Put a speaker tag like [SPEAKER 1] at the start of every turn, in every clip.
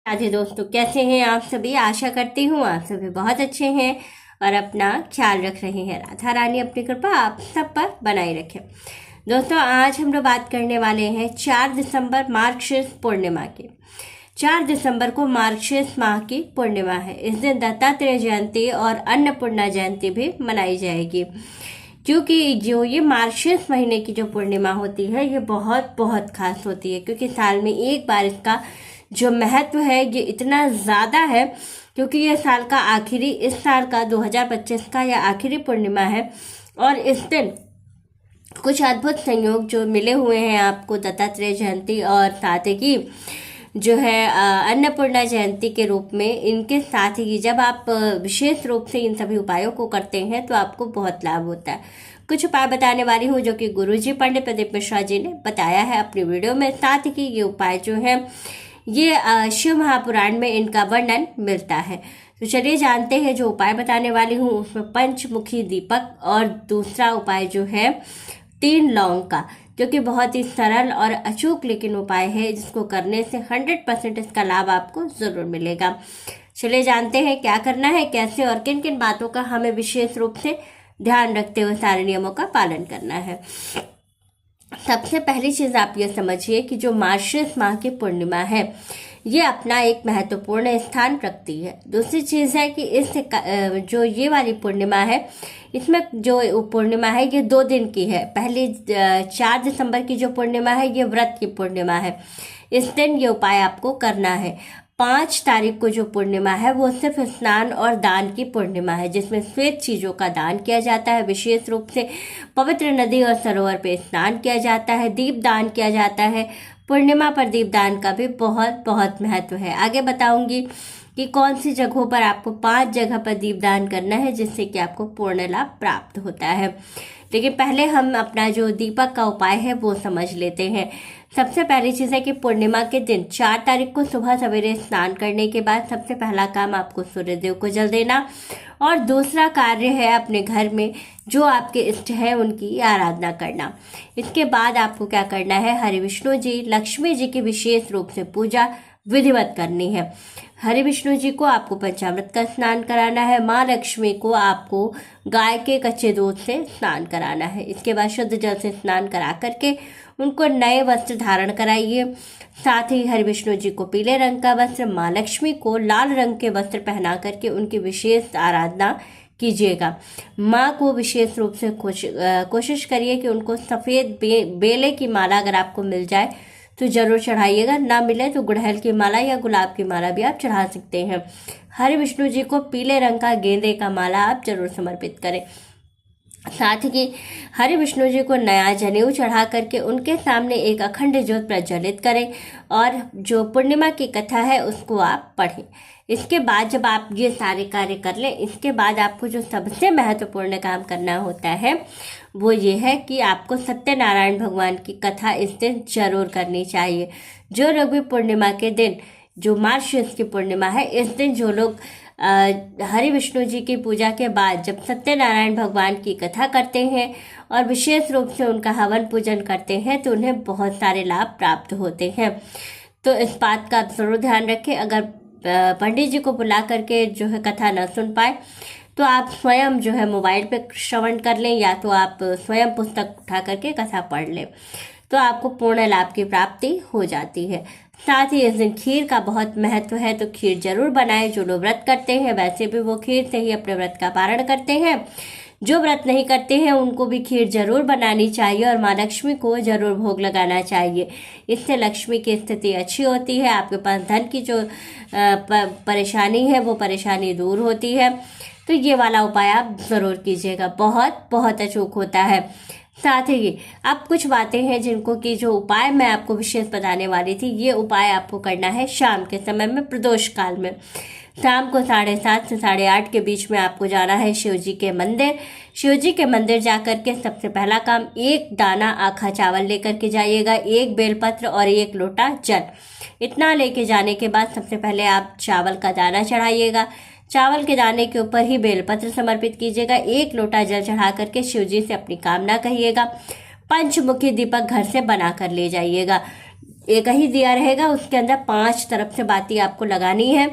[SPEAKER 1] राधे दोस्तों, कैसे हैं आप सभी। आशा करती हूँ आप सभी बहुत अच्छे हैं और अपना ख्याल रख रहे हैं। राधा रानी अपनी कृपा आप सब पर बनाए रखें। दोस्तों, आज हम लोग बात करने वाले हैं 4 दिसंबर मार्गशीर्ष पूर्णिमा की। 4 दिसंबर को मार्गशीर्ष माह की पूर्णिमा है। इस दिन दत्तात्रेय जयंती और अन्नपूर्णा जयंती भी मनाई जाएगी, क्योंकि जो ये मार्गशीर्ष महीने की जो पूर्णिमा होती है ये बहुत बहुत खास होती है, क्योंकि साल में एक बार इसका जो महत्व है ये इतना ज़्यादा है, क्योंकि ये साल का आखिरी, इस साल का 2025 का यह आखिरी पूर्णिमा है। और इस दिन कुछ अद्भुत संयोग जो मिले हुए हैं आपको दत्तात्रेय जयंती और साथ ही जो है अन्नपूर्णा जयंती के रूप में। इनके साथ ही जब आप विशेष रूप से इन सभी उपायों को करते हैं तो आपको बहुत लाभ होता है। कुछ उपाय बताने वाली हूँ जो कि गुरुजी पंडित प्रदीप मिश्रा जी ने बताया है अपनी वीडियो में। साथ ही ये उपाय जो है ये शिव महापुराण में इनका वर्णन मिलता है। तो चलिए जानते हैं जो उपाय बताने वाली हूँ उसमें पंचमुखी दीपक और दूसरा उपाय जो है 3 लौंग का, जो कि बहुत ही सरल और अचूक लेकिन उपाय है, जिसको करने से 100% इसका लाभ आपको जरूर मिलेगा। चलिए जानते हैं क्या करना है, कैसे और किन किन बातों का हमें विशेष रूप से ध्यान रखते हुए सारे नियमों का पालन करना है। सबसे पहली चीज आप ये समझिए कि जो मार्गशीर्ष माह की पूर्णिमा है ये अपना एक महत्वपूर्ण स्थान रखती है। दूसरी चीज है कि इस जो ये वाली पूर्णिमा है इसमें जो पूर्णिमा है ये 2 दिन की है। पहली 4 दिसंबर की जो पूर्णिमा है ये व्रत की पूर्णिमा है, इस दिन ये उपाय आपको करना है। 5 तारीख को जो पूर्णिमा है वो सिर्फ स्नान और दान की पूर्णिमा है, जिसमें श्वेत चीजों का दान किया जाता है। विशेष रूप से पवित्र नदी और सरोवर पे स्नान किया जाता है, दीप दान किया जाता है। पूर्णिमा पर दीप दान का भी बहुत बहुत महत्व है। आगे बताऊंगी कि कौन सी जगहों पर आपको 5 जगह पर दीप दान करना है, जिससे कि आपको पूर्ण लाभ प्राप्त होता है। लेकिन पहले हम अपना जो दीपक का उपाय है वो समझ लेते हैं। सबसे पहली चीज है कि पूर्णिमा के दिन 4 तारीख को सुबह सवेरे स्नान करने के बाद सबसे पहला काम आपको सूर्यदेव को जल देना, और दूसरा कार्य है अपने घर में जो आपके इष्ट है उनकी आराधना करना। इसके बाद आपको क्या करना है, हरि विष्णु जी, लक्ष्मी जी की विशेष रूप से पूजा विधिवत करनी है। हरि विष्णु जी को आपको पंचामृत का स्नान कराना है। माँ लक्ष्मी को आपको गाय के कच्चे दूध से स्नान कराना है। इसके बाद शुद्ध जल से स्नान करा करके उनको नए वस्त्र धारण कराइए। साथ ही हरि विष्णु जी को पीले रंग का वस्त्र, माँ लक्ष्मी को लाल रंग के वस्त्र पहना करके उनकी विशेष आराधना कीजिएगा। माँ को विशेष रूप से कोशिश करिए कि उनको सफ़ेद बेले की माला अगर आपको मिल जाए तो जरूर चढ़ाइएगा, ना मिले तो गुड़हल की माला या गुलाब की माला भी आप चढ़ा सकते हैं। हरि विष्णु जी को पीले रंग का गेंदे का माला आप जरूर समर्पित करें। साथ ही हरि विष्णु जी को नया जनेऊ चढ़ा करके उनके सामने एक अखंड ज्योत प्रज्वलित करें और जो पूर्णिमा की कथा है उसको आप पढ़ें। इसके बाद जब आप ये सारे कार्य कर लें, इसके बाद आपको जो सबसे महत्वपूर्ण काम करना होता है वो ये है कि आपको सत्यनारायण भगवान की कथा इस दिन जरूर करनी चाहिए। जो लोग भी पूर्णिमा के दिन, जो मार्गशीर्ष की पूर्णिमा है, इस दिन जो लोग हरि विष्णु जी की पूजा के बाद जब सत्यनारायण भगवान की कथा करते हैं और विशेष रूप से उनका हवन पूजन करते हैं तो उन्हें बहुत सारे लाभ प्राप्त होते हैं। तो इस बात का आप जरूर ध्यान रखें। अगर पंडित जी को बुला करके जो है कथा न सुन पाए तो आप स्वयं जो है मोबाइल पे श्रवण कर लें, या तो आप स्वयं पुस्तक उठा करके कथा पढ़ लें, तो आपको पूर्ण लाभ की प्राप्ति हो जाती है। साथ ही इस दिन खीर का बहुत महत्व है, तो खीर जरूर बनाएं। जो लोग व्रत करते हैं वैसे भी वो खीर से ही अपने व्रत का पारण करते हैं। जो व्रत नहीं करते हैं उनको भी खीर जरूर बनानी चाहिए और माँ लक्ष्मी को जरूर भोग लगाना चाहिए। इससे लक्ष्मी की स्थिति अच्छी होती है, आपके पास धन की जो परेशानी है वो परेशानी दूर होती है। तो ये वाला उपाय आप जरूर कीजिएगा, बहुत बहुत अचूक होता है। साथ ही अब कुछ बातें हैं जिनको कि जो उपाय मैं आपको विशेष बताने वाली थी, ये उपाय आपको करना है शाम के समय में, प्रदोष काल में। शाम को 7:30 से 8:30 के बीच में आपको जाना है शिव जी के मंदिर। शिव जी के मंदिर जाकर के सबसे पहला काम 1 दाना आखा चावल लेकर के जाइएगा, 1 बेलपत्र और 1 लोटा जल। इतना लेके जाने के बाद सबसे पहले आप चावल का दाना चढ़ाइएगा। चावल के दाने के ऊपर ही बेलपत्र समर्पित कीजिएगा। 1 लोटा जल चढ़ा करके शिव जी से अपनी कामना कहिएगा। पंचमुखी दीपक घर से बना कर ले जाइएगा। एक ही दिया रहेगा, उसके अंदर 5 तरफ से बाती आपको लगानी है।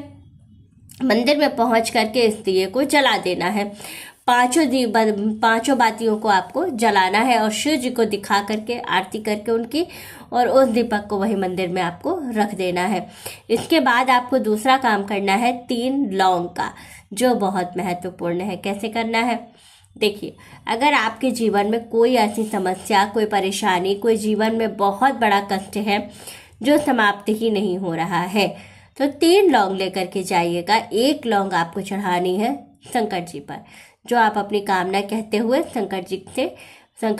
[SPEAKER 1] मंदिर में पहुंच करके इस दिए को जला देना है। पांचों बातियों को आपको जलाना है और शिव जी को दिखा करके आरती करके उनकी, और उस दीपक को वही मंदिर में आपको रख देना है। इसके बाद आपको दूसरा काम करना है 3 लौंग का, जो बहुत महत्वपूर्ण है। कैसे करना है? देखिए, अगर आपके जीवन में कोई ऐसी समस्या, कोई परेशानी, कोई जीवन में बहुत बड़ा कष्ट है जो समाप्त ही नहीं हो रहा है, तो 3 लौंग लेकर के जाइएगा। 1 लौंग आपको चढ़ानी है शंकर जी पर, जो आप अपनी कामना कहते हुए शंकर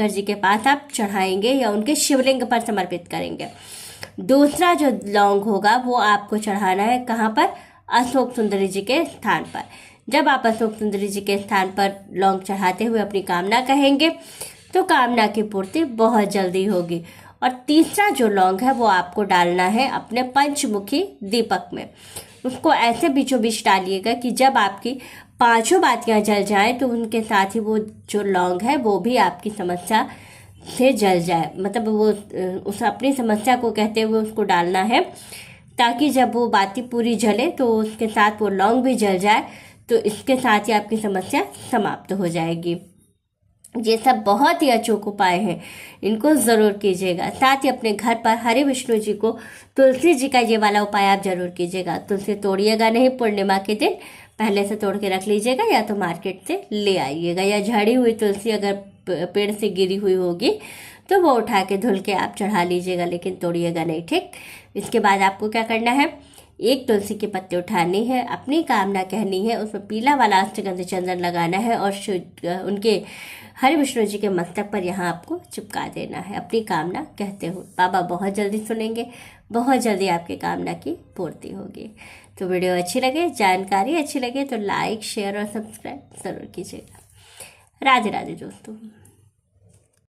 [SPEAKER 1] जी के पास आप चढ़ाएंगे या उनके शिवलिंग पर समर्पित करेंगे। दूसरा जो लौंग होगा वो आपको चढ़ाना है कहाँ पर? अशोक सुंदरी जी के स्थान पर। जब आप अशोक सुंदरी जी के स्थान पर लौंग चढ़ाते हुए अपनी कामना कहेंगे तो कामना की पूर्ति बहुत जल्दी होगी। और तीसरा जो लौंग है वो आपको डालना है अपने पंचमुखी दीपक में। उसको ऐसे बीचों बीच डालिएगा कि जब आपकी 5 बातियां जल जाएं तो उनके साथ ही वो जो लौंग है वो भी आपकी समस्या से जल जाए। मतलब वो उस अपनी समस्या को कहते हुए उसको डालना है, ताकि जब वो बाती पूरी जले तो उसके साथ वो लौंग भी जल जाए, तो इसके साथ ही आपकी समस्या समाप्त हो जाएगी। ये सब बहुत ही अचूक उपाय हैं, इनको ज़रूर कीजिएगा। साथ ही अपने घर पर हरे विष्णु जी को तुलसी जी का ये वाला उपाय आप जरूर कीजिएगा। तुलसी तोड़िएगा नहीं, पूर्णिमा के दिन पहले से तोड़ के रख लीजिएगा, या तो मार्केट से ले आइएगा, या झड़ी हुई तुलसी अगर पेड़ से गिरी हुई होगी तो वो उठा के धुल के आप चढ़ा लीजिएगा, लेकिन तोड़िएगा नहीं, ठीक। इसके बाद आपको क्या करना है? 1 तुलसी के पत्ते उठानी है, अपनी कामना कहनी है, उसमें पीला वाला अष्टगंध चंदन लगाना है और उनके हरे विष्णु जी के मस्तक पर यहाँ आपको चिपका देना है अपनी कामना कहते हुए। बाबा बहुत जल्दी सुनेंगे, बहुत जल्दी आपकी कामना की पूर्ति होगी। तो वीडियो अच्छी लगे, जानकारी अच्छी लगे तो लाइक, शेयर और सब्सक्राइब ज़रूर कीजिएगा। राधे राधे दोस्तों।